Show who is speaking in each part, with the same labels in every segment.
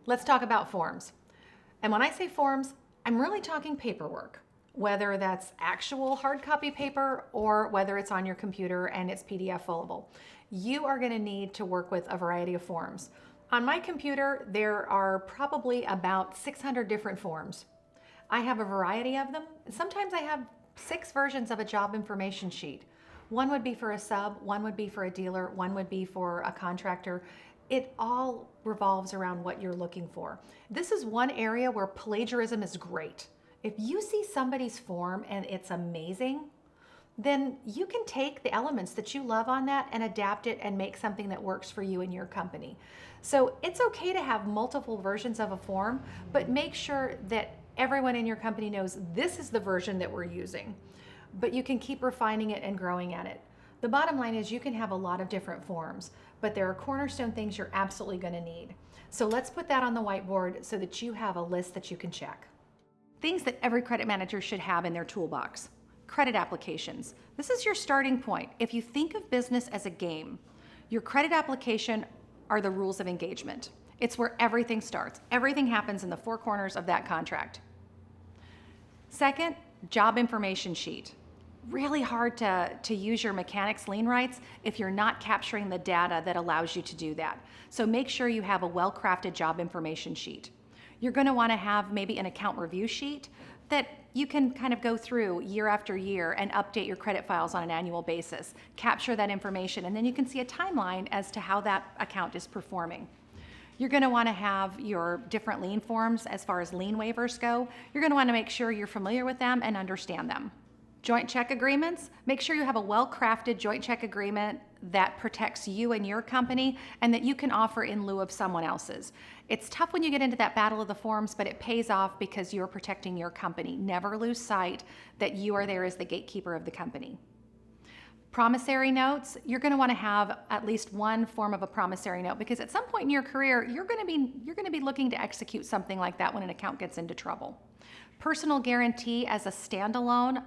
Speaker 1: Let's talk about forms. And when I say forms, I'm really talking paperwork, whether that's actual hard copy paper or whether it's on your computer and it's PDF fillable. You are going to need to work with a variety of forms. On my computer, there are probably about 600 different forms. I have a variety of them. Sometimes I have 6 versions of a job information sheet. One would be for a sub, one would be for a dealer, one would be for a contractor. It all revolves around what you're looking for. This is one area where plagiarism is great. If you see somebody's form and it's amazing, then you can take the elements that you love on that and adapt it and make something that works for you and your company. So it's okay to have multiple versions of a form, but make sure that everyone in your company knows this is the version that we're using. But you can keep refining it and growing at it. The bottom line is you can have a lot of different forms, but there are cornerstone things you're absolutely going to need. So let's put that on the whiteboard so that you have a list that you can check. Things that every credit manager should have in their toolbox. Credit applications. This is your starting point. If you think of business as a game, your credit application are the rules of engagement. It's where everything starts. Everything happens in the 4 corners of that contract. Second, job information sheet. Really hard to use your mechanics lien rights if you're not capturing the data that allows you to do that. So make sure you have a well-crafted job information sheet. You're going to want to have maybe an account review sheet that you can kind of go through year after year and update your credit files on an annual basis. Capture that information, and then you can see a timeline as to how that account is performing. You're going to want to have your different lien forms as far as lien waivers go. You're going to want to make sure you're familiar with them and understand them. Joint check agreements, make sure you have a well-crafted joint check agreement that protects you and your company and that you can offer in lieu of someone else's. It's tough when you get into that battle of the forms, but it pays off because you're protecting your company. Never lose sight that you are there as the gatekeeper of the company. Promissory notes, you're going to want to have at least one form of a promissory note because at some point in your career, you're going to be looking to execute something like that when an account gets into trouble. Personal guarantee as a standalone,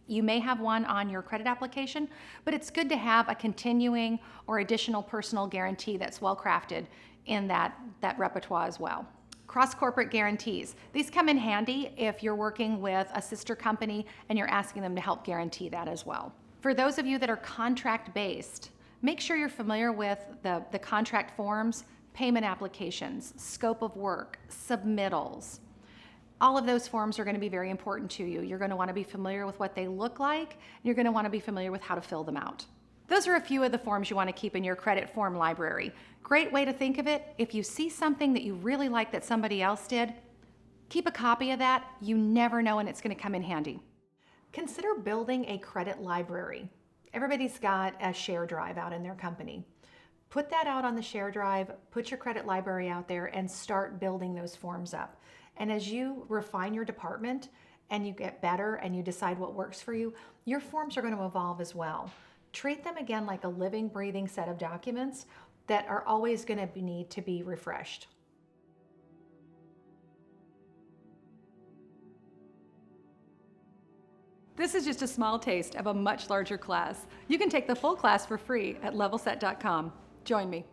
Speaker 1: you may have one on your credit application, but it's good to have a continuing or additional personal guarantee that's well crafted in that repertoire as well. Cross-corporate guarantees. These come in handy if you're working with a sister company and you're asking them to help guarantee that as well. For those of you that are contract-based, make sure you're familiar with the contract forms, payment applications, scope of work, submittals. All of those forms are going to be very important to you. You're going to want to be familiar with what they look like, and you're going to want to be familiar with how to fill them out. Those are a few of the forms you want to keep in your credit form library. Great way to think of it, if you see something that you really like that somebody else did, keep a copy of that. You never know when it's going to come in handy. Consider building a credit library. Everybody's got a share drive out in their company. Put that out on the share drive, put your credit library out there, and start building those forms up. And as you refine your department and you get better and you decide what works for you, your forms are going to evolve as well. Treat them again like a living, breathing set of documents that are always going to need to be refreshed. This is just a small taste of a much larger class. You can take the full class for free at levelset.com. Join me.